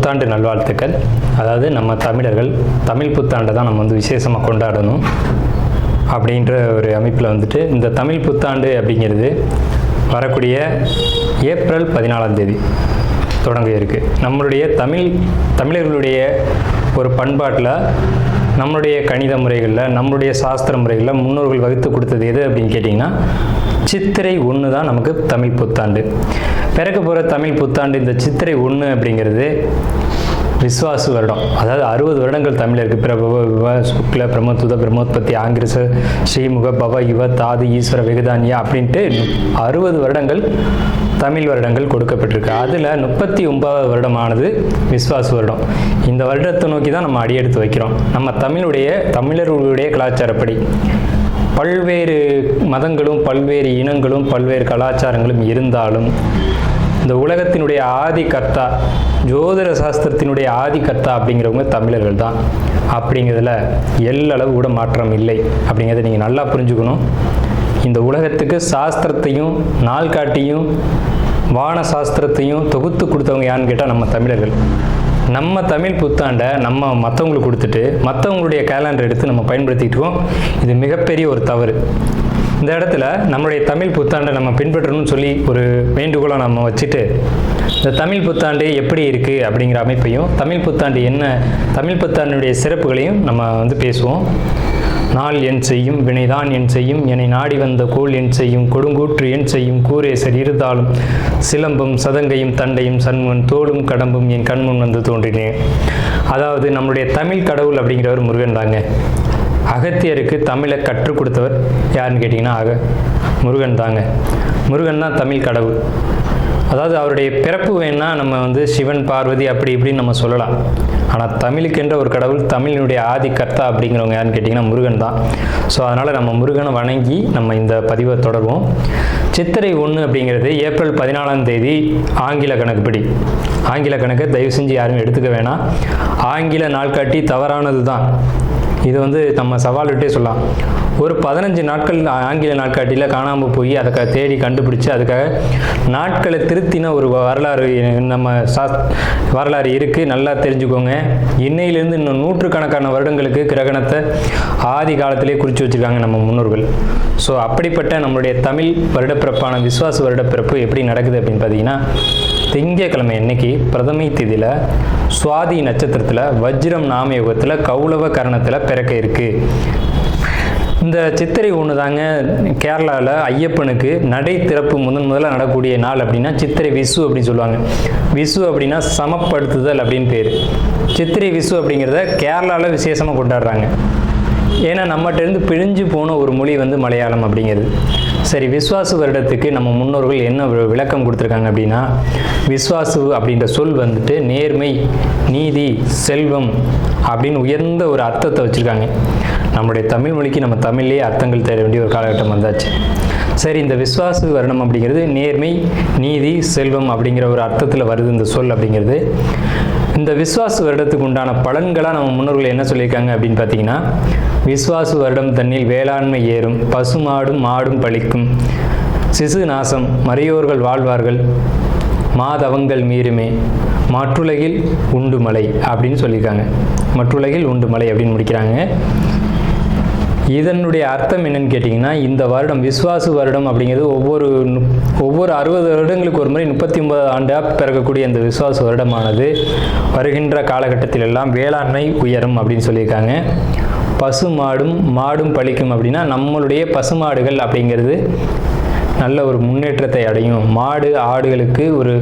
புத்தாண்டு நல்வாழ்த்துக்கள். அதாவது நம்ம தமிழர்கள் தமிழ் புத்தாண்டை தான் நம்ம வந்து விசேஷமாக கொண்டாடணும் அப்படின்ற ஒரு அமைப்பில் வந்துட்டு இந்த தமிழ் புத்தாண்டு அப்படிங்கிறது வரக்கூடிய ஏப்ரல் 14 தொடங்க இருக்குது. நம்மளுடைய தமிழர்களுடைய ஒரு பண்பாட்டில், நம்மளுடைய கணித முறைகளில், நம்மளுடைய சாஸ்திர முறைகளில் முன்னோர்கள் வகுத்து கொடுத்தது எது அப்படின்னு கேட்டிங்கன்னா சித்திரை 1 தான் நமக்கு தமிழ் புத்தாண்டு. பிறக்க போகிற தமிழ் புத்தாண்டு இந்த சித்திரை 1 அப்படிங்கிறது விஸ்வாசு வருடம். அதாவது 60 வருடங்கள் தமிழருக்கு பிரபவ விவ சுக்ல பிரமோத்துத பிரம்மோத்பத்தி ஆங்கிரச ஸ்ரீமுக பவ யுவ தாது ஈஸ்வர வெகுதானியா அப்படின்ட்டு 60 வருடங்கள் தமிழ் வருடங்கள் கொடுக்கப்பட்டிருக்கு. அதில் 39வது வருடமானது விஸ்வாசு வருடம். இந்த வருடத்தை நோக்கி தான் நம்ம அடியெடுத்து வைக்கிறோம். நம்ம தமிழர்களுடைய கலாச்சாரப்படி பல்வேறு மதங்களும் பல்வேறு இனங்களும் பல்வேறு கலாச்சாரங்களும் இருந்தாலும் இந்த உலகத்தினுடைய ஆதி கர்த்தா, ஜோதிட சாஸ்திரத்தினுடைய ஆதி கர்த்தா அப்படிங்கிறவங்க தமிழர்கள் தான். அப்படிங்கிறதுல எல்லளவு கூட மாற்றம் இல்லை அப்படிங்கிறத நீங்கள் நல்லா புரிஞ்சுக்கணும். இந்த உலகத்துக்கு சாஸ்திரத்தையும் நாள்காட்டியும் வான சாஸ்திரத்தையும் தொகுத்து கொடுத்தவங்க யாருன்னு கேட்டால் நம்ம தமிழர்கள். நம்ம தமிழ் புத்தாண்டை நம்ம மற்றவங்களுக்கு கொடுத்துட்டு மற்றவங்களுடைய கேலண்டர் எடுத்து நம்ம பயன்படுத்திக்கிட்டோம். இது மிகப்பெரிய ஒரு தவறு. இந்த இடத்துல நம்மளுடைய தமிழ் புத்தாண்டை நம்ம பின்பற்றணும்னு சொல்லி ஒரு வேண்டுகோளை நம்ம வச்சுட்டு இந்த தமிழ் புத்தாண்டு எப்படி இருக்குது அப்படிங்கிற அமைப்பையும் தமிழ் புத்தாண்டு என்ன, தமிழ் புத்தாண்டுடைய சிறப்புகளையும் நம்ம வந்து பேசுவோம். நாள் என் செய்யும் வினைதான் என் செய்யும் என்னை நாடி வந்த கோள் என் செய்யும் கொடுங்கூற்று என் செய்யும் கூரேசர் இருந்தாலும் சிலம்பும் சதங்கையும் தண்டையும் சண்முன் தோளும் கடம்பும் என் கண்முன் வந்து தோன்றினேன். அதாவது நம்மளுடைய தமிழ் கடவுள் அப்படிங்கிறவர் முருகன் தாங்க. அகத்தியருக்கு தமிழை கற்றுக் கொடுத்தவர் யாருன்னு கேட்டிங்கன்னா முருகன் தாங்க. முருகன் தான் தமிழ் கடவுள். அதாவது அவருடைய பிறப்பு வேணால் நம்ம வந்து சிவன் பார்வதி அப்படி இப்படின்னு நம்ம சொல்லலாம். ஆனால் தமிழுக்கென்ற ஒரு கடவுள், தமிழினுடைய ஆதி கர்த்தா அப்படிங்கிறவங்க யாருன்னு கேட்டிங்கன்னா முருகன் தான். ஸோ அதனால் நம்ம முருகனை வணங்கி நம்ம இந்த பதிவை தொடர்வோம். சித்திரை 1 அப்படிங்கிறது ஏப்ரல் 14 ஆங்கில கணக்குப்படி. ஆங்கில கணக்கை தயவு செஞ்சு யாரும் எடுத்துக்க வேணாம். ஆங்கில நாள்காட்டி தவறானது தான். இது வந்து நம்ம சவால் விட்டே சொல்லலாம். ஒரு 15 நாட்கள் ஆங்கில நாட்காட்டியில் காணாமல் போய் அதை தேடி கண்டுபிடிச்சி அதுக்காக நாட்களை திருத்தின ஒரு வரலாறு நம்ம வரலாறு இருக்குது. நல்லா தெரிஞ்சுக்கோங்க. இன்னையிலேருந்து இன்னும் நூற்றுக்கணக்கான வருடங்களுக்கு கிரகணத்தை ஆதி காலத்திலே குறித்து வச்சுருக்காங்க நம்ம முன்னோர்கள். ஸோ அப்படிப்பட்ட நம்மளுடைய தமிழ் வருடப்பிறப்பான விஸ்வாச வருடப்பிறப்பு எப்படி நடக்குது அப்படின்னு பார்த்தீங்கன்னா, திங்கட்கிழமை அன்னைக்கு பிரதமை திதியில் சுவாதி நட்சத்திரத்தில் வஜ்ரம் நாமயோகத்தில் கௌளவ கரணத்தில் பிறக்க இருக்குது. இந்த சித்திரை 1 தாங்க கேரளாவில் ஐயப்பனுக்கு நடை திறப்பு முதல்ல நடக்கக்கூடிய நாள் அப்படின்னா சித்திரை விசு அப்படின்னு சொல்லுவாங்க. விசு அப்படின்னா சமப்படுத்துதல் அப்படின்னு பேர். சித்திரை விசு அப்படிங்கிறத கேரளாவில் விசேஷமாக கொண்டாடுறாங்க. ஏன்னா நம்மகிட்டேருந்து பிழிஞ்சு போன ஒரு மொழி வந்து மலையாளம் அப்படிங்கிறது. சரி, விஸ்வாசு வருடத்துக்கு நம்ம முன்னோர்கள் என்ன விளக்கம் கொடுத்துருக்காங்க அப்படின்னா, விஸ்வாசு அப்படின்ற சொல் வந்துட்டு நேர்மை, நீதி, செல்வம் அப்படின்னு உயர்ந்த ஒரு அர்த்தத்தை வச்சுருக்காங்க. நம்முடைய தமிழ் மொழிக்கு நம்ம தமிழ்லேயே அர்த்தங்கள் தேட வேண்டிய ஒரு காலகட்டம் வந்தாச்சு. சரி, இந்த விஸ்வாசு வருடம் அப்படிங்கிறது நேர்மை, நீதி, செல்வம் அப்படிங்கிற ஒரு அர்த்தத்தில் வருது இந்த சொல் அப்படிங்கிறது. இந்த விஸ்வாசு வருடத்துக்கு உண்டான பலன்களாக நம்ம முன்னோர்கள் என்ன சொல்லியிருக்காங்க அப்படின்னு பார்த்தீங்கன்னா, விஸ்வாசு வருடம் தன்னில் வேளாண்மை ஏறும், பசுமாடும் மாடும் பழிக்கும், சிசு நாசம், மறையோர்கள் வாழ்வார்கள், மாதவங்கள் மீறுமே, மற்றுலகில் உண்டு மலை அப்படின்னு சொல்லியிருக்காங்க. மற்றுலகில் உண்டு மலை அப்படின்னு முடிக்கிறாங்க. இதனுடைய அர்த்தம் என்னன்னு கேட்டிங்கன்னா, இந்த வருடம் விஸ்வாசு வருடம் அப்படிங்கிறது ஒவ்வொரு 60 வருடங்களுக்கு ஒரு முறை 39 ஆண்டாக பிறக்கக்கூடிய இந்த விஸ்வாசு வருடமானது வருகின்ற காலகட்டத்தில் எல்லாம் வேளாண்மை உயரும் அப்படின்னு சொல்லியிருக்காங்க. மாடும் பழிக்கும் அப்படின்னா நம்மளுடைய பசுமாடுகள் அப்படிங்கிறது நல்ல ஒரு முன்னேற்றத்தை அடையும். மாடு ஆடுகளுக்கு ஒரு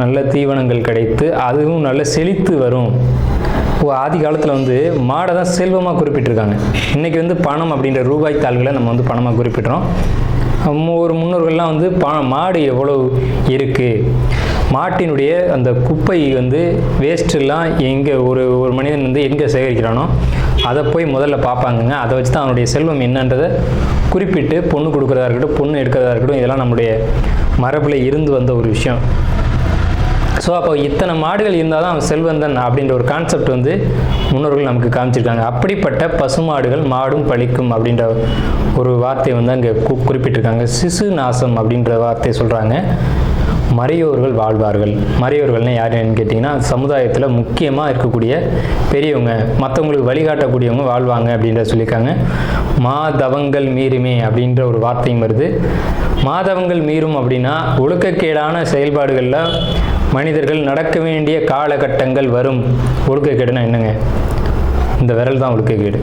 நல்ல தீவனங்கள் கிடைத்து அதுவும் நல்ல செழித்து வரும். ஆதி காலத்தில் வந்து மாடை தான் செல்வமாக குறிப்பிட்டிருக்காங்க. இன்றைக்கி வந்து பணம் அப்படின்ற ரூபாய் தாள்களை நம்ம வந்து பணமாக குறிப்பிட்றோம். ஒரு முன்னோர்கள்லாம் வந்து மாடு எவ்வளோ இருக்குது, மாட்டினுடைய அந்த குப்பை வந்து வேஸ்ட்டெல்லாம் எங்கே ஒரு மனிதன் வந்து எங்கே சேகரிக்கிறானோ அதை போய் முதல்ல பார்ப்பாங்கங்க. அதை வச்சு தான் அவனுடைய செல்வம் என்னன்றதை குறிப்பிட்டு பொண்ணு கொடுக்குறதா இருக்கட்டும், பொண்ணு எடுக்கிறதா இருக்கட்டும், இதெல்லாம் நம்முடைய மரபில் இருந்து வந்த ஒரு விஷயம். ஸோ அப்போ இத்தனை மாடுகள் இருந்தால் தான் அவன் செல்வந்தன் அப்படின்ற ஒரு கான்செப்ட் வந்து முன்னோர்கள் நமக்கு காமிச்சிருக்காங்க. அப்படிப்பட்ட பசுமாடுகள் மாடும் பழிக்கும் அப்படின்ற ஒரு வார்த்தையை வந்து அங்கே குறிப்பிட்டிருக்காங்க. சிசு நாசம் அப்படின்ற வார்த்தையை சொல்கிறாங்க. மறையோர்கள் வாழ்வார்கள். மறையோர்கள்னால் யாருன்னு கேட்டிங்கன்னா சமுதாயத்தில் முக்கியமாக இருக்கக்கூடிய பெரியவங்க, மற்றவங்களுக்கு வழிகாட்டக்கூடியவங்க வாழ்வாங்க அப்படின்ற சொல்லியிருக்காங்க. மாதவங்கள் மீறுமே அப்படின்ற ஒரு வார்த்தையும் வருது. மாதவங்கள் மீறும் அப்படின்னா ஒழுக்கக்கேடான செயல்பாடுகளில் மனிதர்கள் நடக்க வேண்டிய காலகட்டங்கள் வரும். ஒழுக்கக்கேடுனா என்னங்க? இந்த விரல் தான் ஒழுக்கக்கேடு,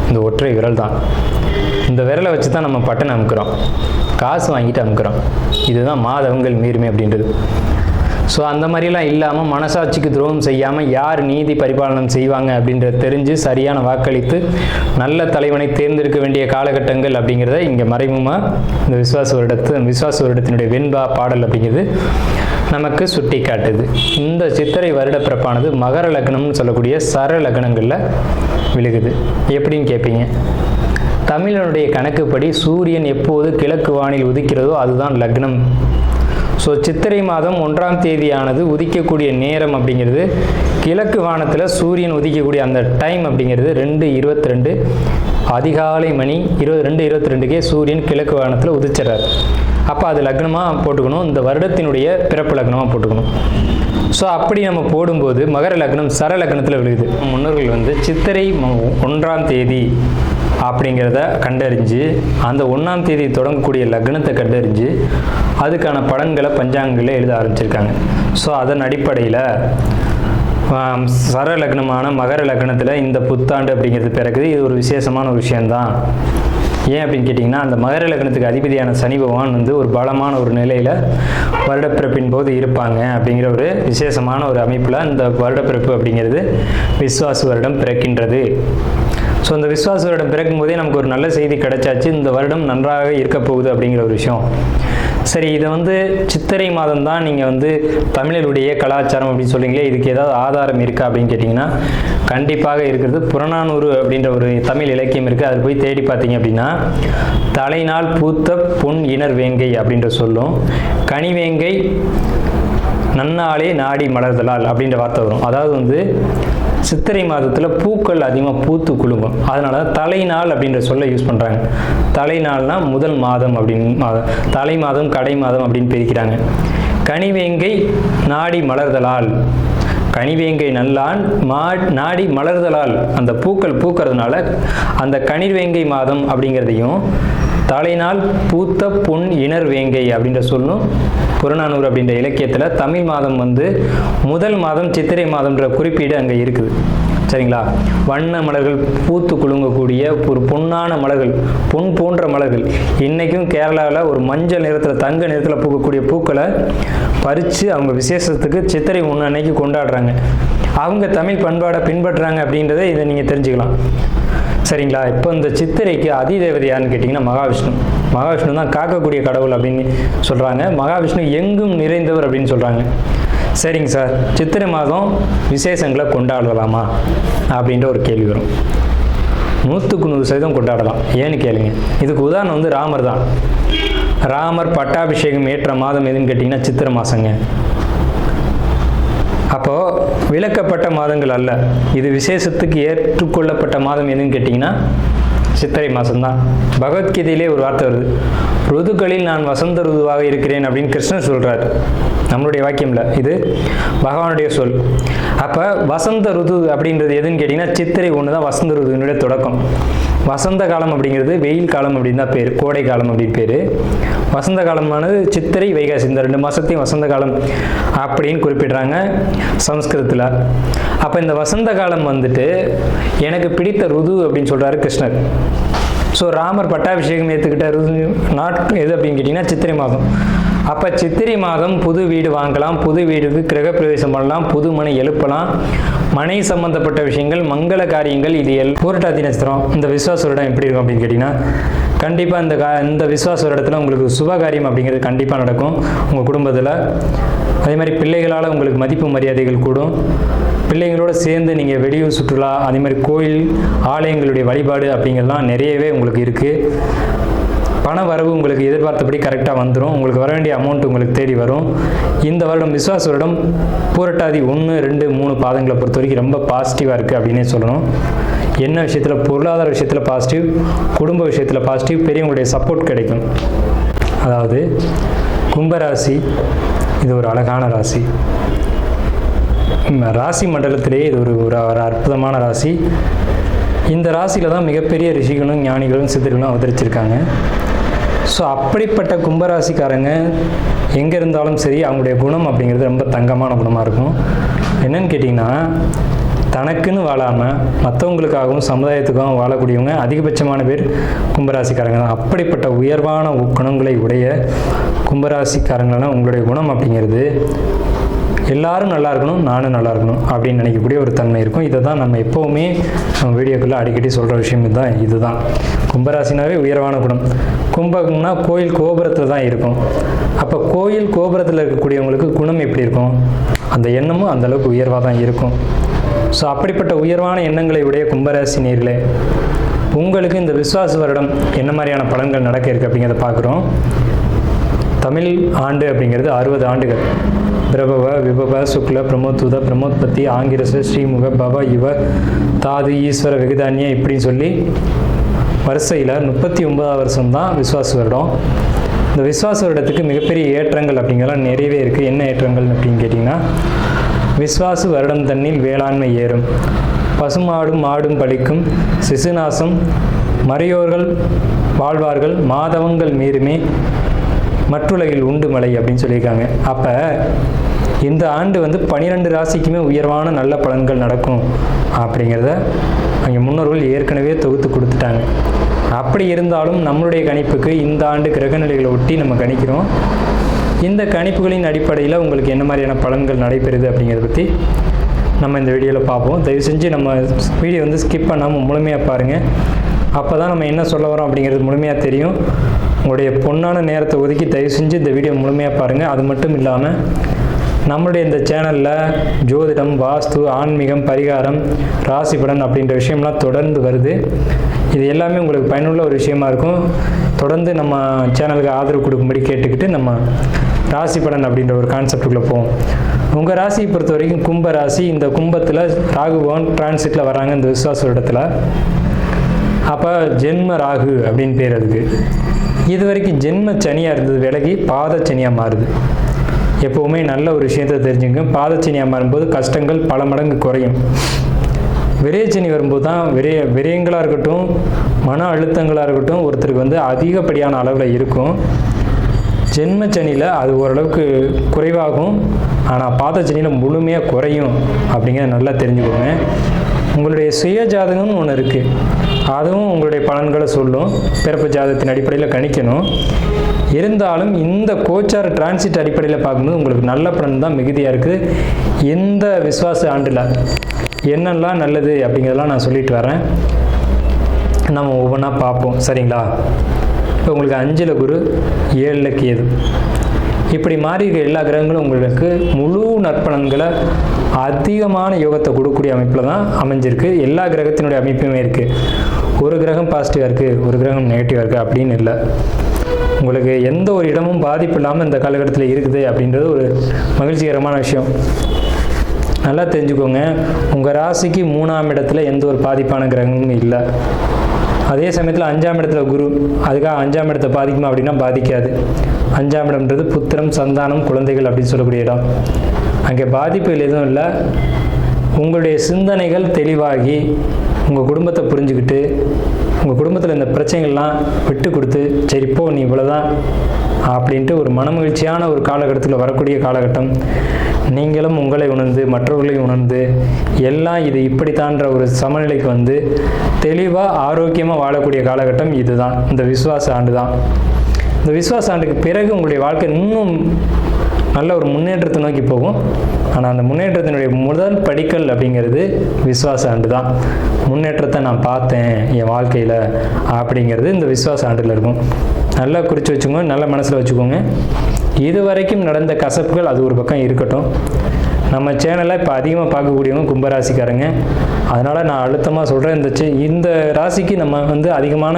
இந்த ஒற்றை விரல் தான். இந்த விரலை வச்சு தான் நம்ம பட்டனை அமுக்கிறோம், காசு வாங்கிட்டு அமுக்கிறோம். இதுதான் மாதவங்கள் மீறுமே அப்படின்றது. ஸோ அந்த மாதிரிலாம் இல்லாமல் மனசாட்சிக்கு துரோகம் செய்யாமல் யார் நீதி பரிபாலனம் செய்வாங்க அப்படின்றத தெரிஞ்சு சரியான வாக்களித்து நல்ல தலைவனை தேர்ந்தெடுக்க வேண்டிய காலகட்டங்கள் அப்படிங்கிறத இங்கே மறைமுகமாக இந்த விசுவாச வருடத்தினுடைய வெண்பா பாடல் அப்படிங்கிறது நமக்கு சுட்டி காட்டுது. இந்த சித்திரை வருட பிறப்பானது மகர லக்னம்னு சொல்லக்கூடிய சர லக்னங்களில் விழுகுது. எப்படின்னு கேட்பீங்க? தமிழனுடைய கணக்குப்படி சூரியன் எப்போது கிழக்கு வானில் உதிக்கிறதோ அதுதான் லக்னம். ஸோ சித்திரை மாதம் 1ஆம் தேதியானது உதிக்கக்கூடிய நேரம் அப்படிங்கிறது கிழக்கு வானத்தில் சூரியன் உதிக்கக்கூடிய அந்த டைம் அப்படிங்கிறது 2:22 அதிகாலை மணி 2:22க்கே சூரியன் கிழக்கு வானத்தில் உதிச்சிடறாரு. அப்போ அது லக்னமாக போட்டுக்கணும், இந்த வருடத்தினுடைய பிறப்பு லக்னமாக போட்டுக்கணும். ஸோ அப்படி நம்ம போடும்போது மகர லக்னம் சர லக்னத்தில் விழுகுது. முன்னோர்கள் சித்திரை 1ஆம் தேதி அப்படிங்கிறத கண்டறிஞ்சு அந்த 1ஆம் தேதி தொடங்கக்கூடிய லக்னத்தை கண்டறிஞ்சு அதுக்கான பலன்களை பஞ்சாங்கங்களில் எழுத ஆரம்பிச்சிருக்காங்க. ஸோ அதன் அடிப்படையில் சர லக்னமான மகர லக்னத்தில் இந்த புத்தாண்டு அப்படிங்கிறது பிறகுது. இது ஒரு விசேஷமான ஒரு விஷயந்தான். ஏன் அப்படின்னு கேட்டிங்கன்னா, அந்த மகர லக்னத்துக்கு அதிபதியான சனி பகவான் ஒரு பலமான ஒரு நிலையில் வருடப்பிறப்பின் போது இருப்பாங்க அப்படிங்கிற ஒரு விசேஷமான ஒரு அமைப்பில் இந்த வருடப்பிறப்பு அப்படிங்கிறது விஸ்வாச வருடம் பிறக்கின்றது. ஸோ இந்த விஸ்வாச வருடம் பிறக்கும் போதே நமக்கு ஒரு நல்ல செய்தி கிடைச்சாச்சு, இந்த வருடம் நன்றாக இருக்க போகுது அப்படிங்கிற ஒரு விஷயம். சரி, இதை சித்திரை மாதம் தான் நீங்கள் தமிழருடைய கலாச்சாரம் அப்படின்னு சொல்றீங்களே, இதுக்கு ஏதாவது ஆதாரம் இருக்கா அப்படின்னு கேட்டிங்கன்னா கண்டிப்பாக இருக்கிறது. புறநானூறு அப்படின்ற ஒரு தமிழ் இலக்கியம் இருக்குது. அதில் போய் தேடி பார்த்தீங்க அப்படின்னா தலைநாள் பூத்த பொன் இணர் வேங்கை அப்படின்ற சொல்லும், கனிவேங்கை நன்னாளே நாடி மலர்தலால் அப்படின்ற வார்த்தை வரும். அதாவது சித்திரை மாதத்தில் பூக்கள் அதிகமாக பூத்து குலுங்கும். அதனால தலைநாள் அப்படின்ற சொல்ல யூஸ் பண்ணுறாங்க. தலைநாள்னா முதல் மாதம் அப்படின்னு, தலை மாதம் கடை மாதம் அப்படின்னு பிரிக்கிறாங்க. கனிவேங்கை நாடி மலர்தலால், கனிவேங்கை நல்லான் நாடி மலர்தலால், அந்த பூக்கள் பூக்கிறதுனால அந்த கனிவேங்கை மாதம் அப்படிங்கிறதையும் தலைநாள் பூத்த பொன் இணர் வேங்கை அப்படின்ற சொல்லும் புறநானூறு அப்படின்ற இலக்கியத்தில் தமிழ் மாதம் முதல் மாதம் சித்திரை மாதம்ன்ற குறிப்பீடு அங்கே இருக்குது. சரிங்களா? வண்ண மலர்கள் பூத்து குலுங்கக்கூடிய ஒரு பொன்னான மலர்கள், பொன் போன்ற மலர்கள். இன்றைக்கும் கேரளாவில் ஒரு மஞ்சள் நிறத்தில் தங்க நிறத்தில் பூக்கக்கூடிய பூக்களை பறித்து அவங்க விசேஷத்துக்கு சித்திரை 1 அன்னைக்கு கொண்டாடுறாங்க. அவங்க தமிழ் பண்பாடை பின்பற்றுறாங்க அப்படின்றத இதை நீங்கள் தெரிஞ்சுக்கலாம். சரிங்களா? இப்போ இந்த சித்திரைக்கு அதிதேவதை யாருன்னு கேட்டிங்கன்னா மகாவிஷ்ணு. மகாவிஷ்ணு தான் காக்கக்கூடிய கடவுள் அப்படின்னு சொல்கிறாங்க. மகாவிஷ்ணு எங்கும் நிறைந்தவர் அப்படின்னு சொல்கிறாங்க. சரிங்க சார், சித்திரை மாதம் விசேஷங்களை கொண்டாடலாமா அப்படின்ற ஒரு கேள்வி வரும். 100% கொண்டாடலாம். ஏன்னு கேளுங்க. இதுக்கு உதாரணம் ராமர் தான். ராமர் பட்டாபிஷேகம் ஏற்ற மாதம் எதுன்னு கேட்டிங்கன்னா சித்திரை மாதங்க. அப்போது விலக்கப்பட்ட மாதங்கள் அல்ல, இது விசேஷத்துக்கு ஏற்றுக்கொள்ளப்பட்ட மாதம் எதுன்னு கேட்டிங்கன்னா சித்திரை மாதம்தான். பகவத்கீதையிலே ஒரு வார்த்தை வருது, ருதுக்களில் நான் வசந்த ருதுவாக இருக்கிறேன் அப்படின்னு கிருஷ்ணன் சொல்கிறார். நம்மளுடைய வாக்கியம்ல, இது பகவானுடைய சொல். அப்போ வசந்த ருது அப்படின்றது எதுன்னு கேட்டிங்கன்னா சித்திரை 1 தான் வசந்த ருதுனுடைய தொடக்கம். வசந்த காலம் அப்படிங்கிறது வெயில் காலம் அப்படின்னு தான் பேர், கோடை காலம் அப்படின்னு பேர். வசந்த காலமானது சித்திரை வைகாசி, இந்த 2 மாதத்தையும் வசந்த காலம் அப்படின்னு குறிப்பிடுறாங்க சமஸ்கிருதத்தில். அப்போ இந்த வசந்த காலம் எனக்கு பிடித்த ருது அப்படின்னு சொல்கிறாரு கிருஷ்ணர். ஸோ ராமர் பட்டாபிஷேகம் ஏற்றுக்கிட்ட நாட்கள் எது அப்படின்னு கேட்டிங்கன்னா சித்திரை மாதம். அப்போ சித்திரை மாதம் புது வீடு வாங்கலாம், புது வீடுக்கு கிரகப்பிரவேசம் பண்ணலாம், புது மனை எழுப்பலாம், மனை சம்பந்தப்பட்ட விஷயங்கள், மங்கள காரியங்கள், இது பூரட்டாதி நட்சத்திரம். இந்த விஸ்வாச வருடம் எப்படி இருக்கும் அப்படின்னு கேட்டிங்கன்னா கண்டிப்பாக இந்த விஸ்வாச வருடத்தில் உங்களுக்கு சுபகாரியம் அப்படிங்கிறது கண்டிப்பாக நடக்கும் உங்கள் குடும்பத்தில். அதே மாதிரி பிள்ளைகளால் உங்களுக்கு மதிப்பு மரியாதைகள் கூடும். பிள்ளைங்களோடு சேர்ந்து நீங்கள் வெளியூர் சுற்றுலா, அதே மாதிரி கோயில் ஆலயங்களுடைய வழிபாடு அப்படிங்கிறதுலாம் நிறையவே உங்களுக்கு இருக்குது. பண வரவு உங்களுக்கு எதிர்பார்த்தபடி கரெக்டாக வந்துடும். உங்களுக்கு வர வேண்டிய அமௌண்ட் உங்களுக்கு தேடி வரும். இந்த வருடம் விஸ்வாச வருடம் பூரட்டாதி 1, 2, 3 பாதங்களை பொறுத்த வரைக்கும் ரொம்ப பாசிட்டிவாக இருக்குது அப்படின்னே சொல்லணும். என்ன விஷயத்தில்? பொருளாதார விஷயத்தில் பாசிட்டிவ், குடும்ப விஷயத்தில் பாசிட்டிவ், பெரியவங்களுடைய சப்போர்ட் கிடைக்கும். அதாவது கும்பராசி இது ஒரு அழகான ராசி. ராசி மண்டலத்திலேயே இது ஒரு அற்புதமான ராசி. இந்த ராசியில் தான் மிகப்பெரிய ரிஷிகளும் ஞானிகளும் சித்தர்களும் அவதரிச்சிருக்காங்க. ஸோ அப்படிப்பட்ட கும்பராசிக்காரங்க எங்கே இருந்தாலும் சரி, அவங்களுடைய குணம் அப்படிங்கிறது ரொம்ப தங்கமான குணமாக இருக்கும். என்னன்னு கேட்டிங்கன்னா, தனக்குன்னு வாழாமல் மற்றவங்களுக்காகவும் சமுதாயத்துக்காகவும் வாழக்கூடியவங்க அதிகபட்சமான பேர் கும்பராசிக்காரங்க தான். அப்படிப்பட்ட உயர்வான குணங்களை உடைய கும்பராசிக்காரங்களான உங்களுடைய குணம் அப்படிங்கிறது எல்லாரும் நல்லா இருக்கணும், நானும் நல்லா இருக்கணும் அப்படின்னு நினைக்கக்கூடிய ஒரு தன்மை இருக்கும். இதை தான் நம்ம எப்போவுமே நம்ம வீடியோக்குள்ளே அடிக்கடி சொல்கிற விஷயம் இதுதான். கும்பராசினாவே உயர்வான குணம். கும்பம்னா கோயில் கோபுரத்தில் தான் இருக்கும். அப்போ கோயில் கோபுரத்தில் இருக்கக்கூடியவங்களுக்கு குணம் எப்படி இருக்கும்? அந்த எண்ணமும் அந்தளவுக்கு உயர்வாக தான் இருக்கும். ஸோ அப்படிப்பட்ட உயர்வான எண்ணங்களை உடைய கும்பராசி நேயர்களே, உங்களுக்கு இந்த விஸ்வாச வருடம் என்ன மாதிரியான பலன்கள் நடக்க இருக்குது அப்படிங்கிறத பார்க்குறோம். தமிழ் ஆண்டு அப்படிங்கிறது 60 ஆண்டுகள். பிரபவ, விபவ, சுக்ல, பிரமோத்துத, பிரமோத்பத்தி, ஆங்கிரச, ஸ்ரீமுக, பவ, இவ, தாது, ஈஸ்வர, வெகுதானிய இப்படின்னு சொல்லி வரிசையில் 39வது வருஷம் தான் விஸ்வாச வருடம். இந்த விஸ்வாச வருடத்துக்கு மிகப்பெரிய ஏற்றங்கள் அப்படிங்கிறலாம் நிறையவே இருக்குது. என்ன ஏற்றங்கள் அப்படின்னு கேட்டிங்கன்னா, விஸ்வாசு வருடம் தன்னில் வேளாண்மை ஏறும், பசுமாடும் மாடும் பலிக்கும், சிசுநாசம், மறையோர்கள் வாழ்வார்கள், மாதவங்கள் மீறுமே, மற்றுலகில் உண்டு மலை அப்படின்னு சொல்லியிருக்காங்க. அப்போ இந்த ஆண்டு 12 ராசிக்குமே உயர்வான நல்ல பலன்கள் நடக்கும் அப்படிங்கிறத அங்கே முன்னோர்கள் ஏற்கனவே தொகுத்து கொடுத்துட்டாங்க. அப்படி இருந்தாலும் நம்மளுடைய கணிப்புக்கு இந்த ஆண்டு கிரகநிலைகளை ஒட்டி நம்ம கணிக்கிறோம். இந்த கணிப்புகளின் அடிப்படையில் உங்களுக்கு என்ன மாதிரியான பலன்கள் நடைபெறுது அப்படிங்கிறத பற்றி நம்ம இந்த வீடியோவில் பார்ப்போம். தயவு செஞ்சு நம்ம வீடியோ ஸ்கிப் பண்ணாமல் முழுமையாக பாருங்கள். அப்போ தான் நம்ம என்ன சொல்ல வரோம் அப்படிங்கிறது முழுமையாக தெரியும். உங்களுடைய பொன்னான நேரத்தை ஒதுக்கி தயவு செஞ்சு இந்த வீடியோ முழுமையாக பாருங்கள். அது மட்டும் இல்லாமல் நம்மளுடைய இந்த சேனலில் ஜோதிடம், வாஸ்து, ஆன்மீகம், பரிகாரம், ராசி பலன் அப்படின்ற விஷயம்லாம் தொடர்ந்து வருது. இது எல்லாமே உங்களுக்கு பயனுள்ள ஒரு விஷயமா இருக்கும். தொடர்ந்து நம்ம சேனலுக்கு ஆதரவு கொடுக்கும்படி கேட்டுக்கிட்டு நம்ம ராசி பலன் அப்படின்ற ஒரு கான்செப்டுக்குள்ளே போவோம். உங்கள் ராசியை பொறுத்த வரைக்கும் கும்ப ராசி. இந்த கும்பத்தில் ராகு பகவான் டிரான்சிட்டில் வராங்க இந்த விஸ்வாச வருடத்தில். அப்போ ஜென்ம ராகு அப்படின்னு பேர் அதுக்கு. இது வரைக்கும் ஜென்ம சனியாக இருந்தது விலகி பாத சனியாக மாறுது. எப்போவுமே நல்ல ஒரு விஷயத்தை தெரிஞ்சுங்க. பாத சனியாக மாறும்போது கஷ்டங்கள் பல மடங்கு குறையும். விரயச்சனி வரும்போது தான் விரயங்களாக இருக்கட்டும், மன அழுத்தங்களாக இருக்கட்டும் ஒருத்தருக்கு அதிகப்படியான அளவில் இருக்கும். ஜென்மச்சனியில் அது ஓரளவுக்கு குறைவாகும், ஆனால் பாதச்சனியில் முழுமையாக குறையும் அப்படிங்கிறத நல்லா தெரிஞ்சுக்கோங்க. உங்களுடைய சுய ஜாதகம்னு ஒன்று இருக்குது, அதுவும் உங்களுடைய பலன்களை சொல்லும். பிறப்பு ஜாதகத்தின் அடிப்படையில் கணிக்கணும். இருந்தாலும் இந்த கோச்சார டிரான்சிட் அடிப்படையில் பார்க்கும்போது உங்களுக்கு நல்ல பலன் தான் மிகுதியாக இருக்குது. இந்த விஸ்வாச ஆண்டில் என்னெல்லாம் நல்லது அப்படிங்கிறதெல்லாம் நான் சொல்லிட்டு வரேன். நம்ம ஒவ்வொன்றா பார்ப்போம், சரிங்களா? இப்போ உங்களுக்கு 5ல் குரு, 7ல் கேது, இப்படி மாறி இருக்க எல்லா கிரகங்களும் உங்களுக்கு முழு நற்பலன்களை அதிகமான யோகத்தை கொடுக்கக்கூடிய அமைப்பில் தான் அமைஞ்சிருக்கு. எல்லா கிரகத்தினுடைய அமைப்புமே இருக்குது. ஒரு கிரகம் பாசிட்டிவாக இருக்குது, ஒரு கிரகம் நெகட்டிவாக இருக்குது அப்படின்னு இல்லை. உங்களுக்கு எந்த ஒரு இடமும் பாதிப்பு இல்லாமல் இந்த காலகட்டத்தில் இருக்குது அப்படின்றது ஒரு மகிழ்ச்சிகரமான விஷயம். நல்லா தெரிஞ்சுக்கோங்க. உங்கள் ராசிக்கு 3ஆம் இடத்துல எந்த ஒரு பாதிப்பான கிரகமும் இல்லை. அதே சமயத்தில் 5ஆம் இடத்துல குரு, அதுக்காக 5ஆம் இடத்தை பாதிக்குமா அப்படின்னா பாதிக்காது. 5ஆம் இடம்ன்றது புத்திரம், சந்தானம், குழந்தைகள் அப்படின்னு சொல்லக்கூடிய இடம். அங்கே பாதிப்புகள் எதுவும் இல்லை. உங்களுடைய சிந்தனைகள் தெளிவாகி உங்கள் குடும்பத்தை புரிஞ்சுக்கிட்டு உங்கள் குடும்பத்தில் இந்த பிரச்சனைகள்லாம் விட்டு கொடுத்து சரி போ நீ இவ்வளோதான் அப்படின்ட்டு ஒரு மனமகிழ்ச்சியான ஒரு காலகட்டத்தில் வரக்கூடிய காலகட்டம். நீங்களும் உங்களை உணர்ந்து மற்றவர்களையும் உணர்ந்து எல்லாம் இது இப்படித்தான்ற ஒரு சமநிலைக்கு தெளிவாக ஆரோக்கியமாக வாழக்கூடிய காலகட்டம் இதுதான், இந்த விஸ்வாச ஆண்டு தான். இந்த விஸ்வாச ஆண்டுக்கு பிறகு உங்களுடைய வாழ்க்கை இன்னும் நல்ல ஒரு முன்னேற்றத்தை நோக்கி போகும். ஆனால் அந்த முன்னேற்றத்தினுடைய முதல் படிக்கல் அப்படிங்கிறது விஸ்வாச ஆண்டு தான். முன்னேற்றத்தை நான் பார்த்தேன் என் வாழ்க்கையில் அப்படிங்கிறது இந்த விஸ்வாச ஆண்டில் இருக்கும். நல்லா குறித்து வச்சுக்கோங்க, நல்ல மனசில் வச்சுக்கோங்க. இது வரைக்கும் நடந்த கசப்புகள் அது ஒரு பக்கம் இருக்கட்டும். நம்ம சேனலை இப்போ அதிகமாக பார்க்கக்கூடியவங்க கும்பராசிக்காரங்க. அதனால் நான் அழுத்தமாக சொல்கிறேன், இந்த ராசிக்கு நம்ம அதிகமான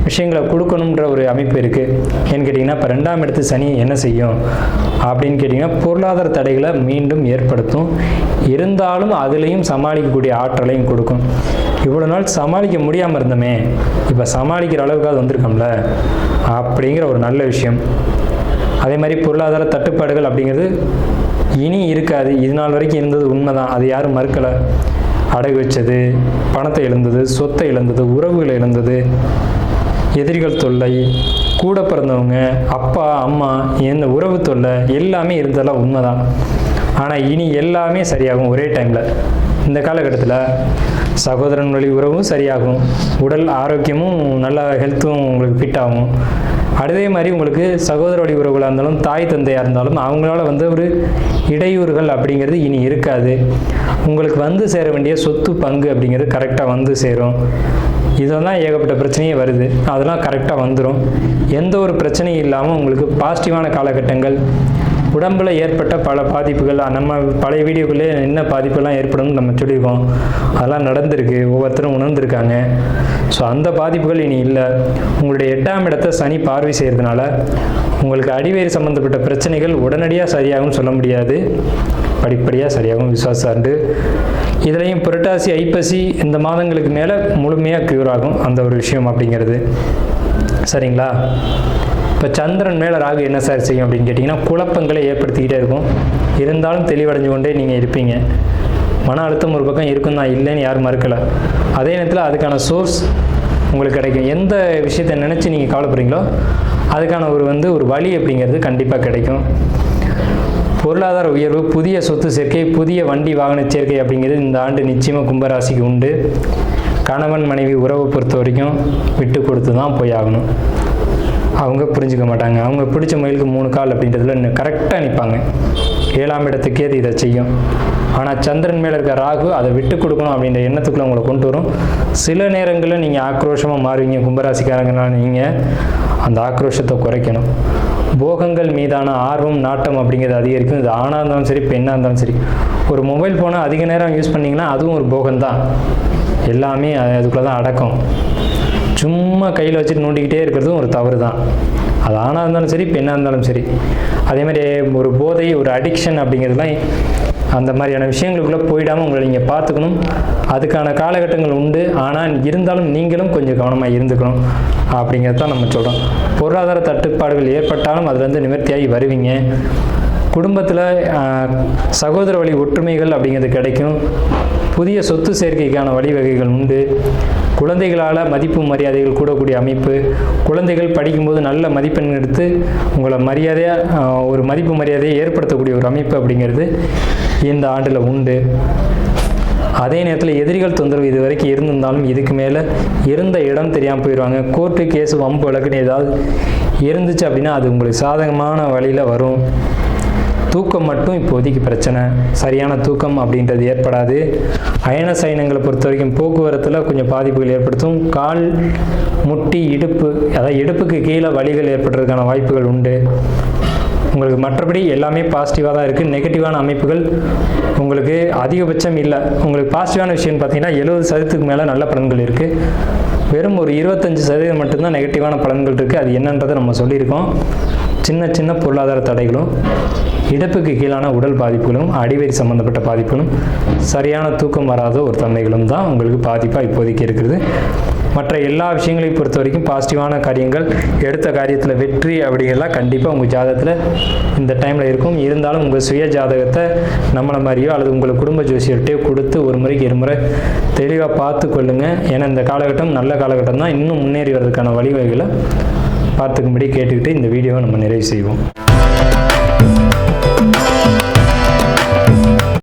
விஷயங்களை கொடுக்கணுன்ற ஒரு அமைப்பு இருக்குது. ஏன்னு கேட்டிங்கன்னா, இப்போ 2ஆம் இடத்து சனி என்ன செய்யும் அப்படின்னு கேட்டிங்கன்னா, பொருளாதார தடைகளை மீண்டும் ஏற்படுத்தும். இருந்தாலும் அதுலேயும் சமாளிக்கக்கூடிய ஆற்றலையும் கொடுக்கும். இவ்வளோ நாள் சமாளிக்க முடியாமல் இருந்தோமே, இப்போ சமாளிக்கிற அளவுக்கு அது வந்திருக்கோம்ல அப்படிங்கிற ஒரு நல்ல விஷயம். அதே மாதிரி பொருளாதார தட்டுப்பாடுகள் அப்படிங்கிறது இனி இருக்காது. இது நாள் வரைக்கும் இருந்தது உண்மைதான், அது யாரும் மறுக்கலை. அடகு வச்சது, பணத்தை இழந்தது, சொத்தை இழந்தது, உறவுகளை இழந்தது, எதிரிகள் தொல்லை, கூட பிறந்தவங்க, அப்பா அம்மா, இந்த உறவு தொல்லை எல்லாமே இருந்ததெல்லாம் உண்மைதான். ஆனால் இனி எல்லாமே சரியாகும் ஒரே டைமில். இந்த காலகட்டத்தில் சகோதரன் வழி உறவும் சரியாகும், உடல் ஆரோக்கியமும் நல்லா ஹெல்த்தும் உங்களுக்கு ஃபிட் ஆகும். அதே மாதிரி உங்களுக்கு சகோதர வழி உறவுகளாக இருந்தாலும் தாய் தந்தையாக இருந்தாலும் அவங்களால ஒரு இடையூறுகள் அப்படிங்கிறது இனி இருக்காது. உங்களுக்கு சேர வேண்டிய சொத்து பங்கு அப்படிங்கிறது கரெக்டாக சேரும். இதெல்லாம் ஏகப்பட்ட பிரச்சனையே வருது, அதெல்லாம் கரெக்டாக வந்துடும். எந்த ஒரு பிரச்சனையும் இல்லாமல் உங்களுக்கு பாசிட்டிவான காலகட்டங்கள். உடம்பில் ஏற்பட்ட பல பாதிப்புகள் நம்ம பழைய வீடியோக்குள்ளே என்ன பாதிப்புலாம் ஏற்படும்னு நம்ம சொல்லியிருக்கோம். அதெல்லாம் நடந்திருக்கு, ஒவ்வொருத்தரும் உணர்ந்திருக்காங்க. ஸோ அந்த பாதிப்புகள் இனி இல்லை. உங்களுடைய 8ஆம் இடத்தை சனி பார்வை செய்கிறதுனால உங்களுக்கு அடிவேறு சம்மந்தப்பட்ட பிரச்சனைகள் உடனடியாக சரியாகும்னு சொல்ல முடியாது, படிப்படியாக சரியாகும். விசுவாசாண்டு இதுலேயும் புரட்டாசி ஐப்பசி இந்த மாதங்களுக்கு மேலே முழுமையாக க்யூர் ஆகும் அந்த ஒரு விஷயம் அப்படிங்கிறது. சரிங்களா? இப்போ சந்திரன் மேலே ராகு என்ன சார் செய்யும் அப்படின்னு கேட்டிங்கன்னா குழப்பங்களை ஏற்படுத்திக்கிட்டே இருக்கும். இருந்தாலும் தெளிவடைஞ்சு கொண்டே நீங்கள் இருப்பீங்க. மன அழுத்தம் ஒரு பக்கம் இருக்கும் தான், இல்லைன்னு யாரும் மறுக்கலை. அதே நேரத்தில் அதுக்கான சோர்ஸ் உங்களுக்கு கிடைக்கும். எந்த விஷயத்தை நினச்சி நீங்கள் கவலைப்படுறீங்களோ அதுக்கான ஒரு வழி அப்படிங்கிறது கண்டிப்பாக கிடைக்கும். பொருளாதார உயர்வு, புதிய சொத்து சேர்க்கை, புதிய வண்டி வாகன சேர்க்கை அப்படிங்கிறது இந்த ஆண்டு நிச்சயமாக கும்பராசிக்கு உண்டு. கணவன் மனைவி உறவை பொறுத்த வரைக்கும் விட்டு கொடுத்து தான் போய் ஆகணும். அவங்க புரிஞ்சுக்க மாட்டாங்க. அவங்க பிடிச்ச மயிலுக்கு 3 கால் அப்படின்றதுல இன்னும் கரெக்டாக நிற்பாங்க. 7ஆம் இடத்துக்கே அது இதை செய்யும். ஆனால் சந்திரன் மேலே இருக்க ராகு அதை விட்டு கொடுக்கணும் அப்படின்ற எண்ணத்துக்குள்ள உங்களை கொண்டு வரும். சில நேரங்களில் நீங்கள் ஆக்ரோஷமாக மாறுவீங்க. கும்பராசிக்காரங்கனால நீங்கள் அந்த ஆக்ரோஷத்தை குறைக்கணும். போகங்கள் மீதான ஆர்வம் நாட்டம் அப்படிங்கிறது அதிகரிக்கும். இது ஆணாக இருந்தாலும் சரி, பெண்ணாக இருந்தாலும் சரி. ஒரு மொபைல் ஃபோனை அதிக நேரம் யூஸ் பண்ணிங்கன்னா அதுவும் ஒரு போகம்தான். எல்லாமே அதுக்குள்ளே தான் அடக்கம். சும்மா கையில் வச்சுட்டு நோண்டிக்கிட்டே இருக்கிறதும் ஒரு தவறு தான். அது ஆணாக இருந்தாலும் சரி, பெண்ணாக இருந்தாலும் சரி. அதே மாதிரி ஒரு போதை, ஒரு அடிக்ஷன் அப்படிங்கிறதுலாம் அந்த மாதிரியான விஷயங்களுக்குள்ளே போயிடாமல் உங்களை நீங்கள் பார்த்துக்கணும். அதுக்கான காலகட்டங்கள் உண்டு. ஆனால் இருந்தாலும் நீங்களும் கொஞ்சம் கவனமாக இருந்துக்கணும் அப்படிங்கிறது தான் நம்ம சொல்கிறோம். பொருளாதார தட்டுப்பாடுகள் ஏற்பட்டாலும் அதுலேருந்து நிவர்த்தியாகி வருவீங்க. குடும்பத்தில் சகோதர வழி ஒற்றுமைகள் அப்படிங்கிறது கிடைக்கும். புதிய சொத்து சேர்க்கைக்கான வழிவகைகள் உண்டு. குழந்தைகளால் மதிப்பு மரியாதைகள் கூடக்கூடிய அமைப்பு. குழந்தைகள் படிக்கும்போது நல்ல மதிப்பெண் எடுத்து உங்களை மரியாதையாக ஒரு மதிப்பு மரியாதையை ஏற்படுத்தக்கூடிய ஒரு அமைப்பு அப்படிங்கிறது இந்த ஆண்டில் உண்டு. அதே நேரத்தில் எதிரிகள் தொந்தரவு இது வரைக்கும் இருந்திருந்தாலும் இதுக்கு மேலே இருந்த இடம் தெரியாமல் போயிடுவாங்க. கோர்ட்டு கேஸு வம்பு வழக்குன்னு ஏதாவது இருந்துச்சு அப்படின்னா அது உங்களுக்கு சாதகமான வழியில் வரும். தூக்கம் மட்டும் இப்போதைக்கு பிரச்சனை. சரியான தூக்கம் அப்படின்றது ஏற்படாது. அயன சயனங்களை பொறுத்த வரைக்கும் போக்குவரத்தில் கொஞ்சம் பாதிப்புகள் ஏற்படுத்தும். கால், முட்டி, இடுப்பு, அதாவது இடுப்புக்கு கீழே வலிகள் ஏற்படுறதுக்கான வாய்ப்புகள் உண்டு. உங்களுக்கு மற்றபடி எல்லாமே பாசிட்டிவாக தான் இருக்குது. நெகட்டிவான அமைப்புகள் உங்களுக்கு அதிகபட்சம் இல்லை. உங்களுக்கு பாசிட்டிவான விஷயம்னு பார்த்தீங்கன்னா 70% மேலே நல்ல பலன்கள் இருக்குது. வெறும் ஒரு 25% மட்டும்தான் நெகட்டிவான பலன்கள் இருக்குது. அது என்னன்றதை நம்ம சொல்லியிருக்கோம். சின்ன சின்ன பொருளாதார தடைகளும், இடுப்புக்கு கீழான உடல் பாதிப்புகளும், அடிவயிறு சம்மந்தப்பட்ட பாதிப்புகளும், சரியான தூக்கம் வராத ஒரு தன்மைகளும் தான் உங்களுக்கு பாதிப்பாக இப்போதைக்கு இருக்கிறது. மற்ற எல்லா விஷயங்களையும் பொறுத்த வரைக்கும் பாசிட்டிவான காரியங்கள், எடுத்த காரியத்தில் வெற்றி அப்படிங்கிறலாம் கண்டிப்பாக உங்கள் ஜாதகத்தில் இந்த டைமில் இருக்கும். இருந்தாலும் உங்கள் சுய ஜாதகத்தை நம்மளை மாதிரியோ அல்லது உங்கள் குடும்ப ஜோசியர்கிட்டையோ கொடுத்து ஒரு முறைக்கு 2 முறை தெளிவாக பார்த்து கொள்ளுங்கள். ஏன்னா இந்த காலகட்டம் நல்ல காலகட்டம் தான். இன்னும் முன்னேறி வர்றதுக்கான வழிவகைகளை பார்த்துக்கும்படி கேட்டுக்கிட்டு இந்த வீடியோவை நம்ம நிறைவு செய்வோம்.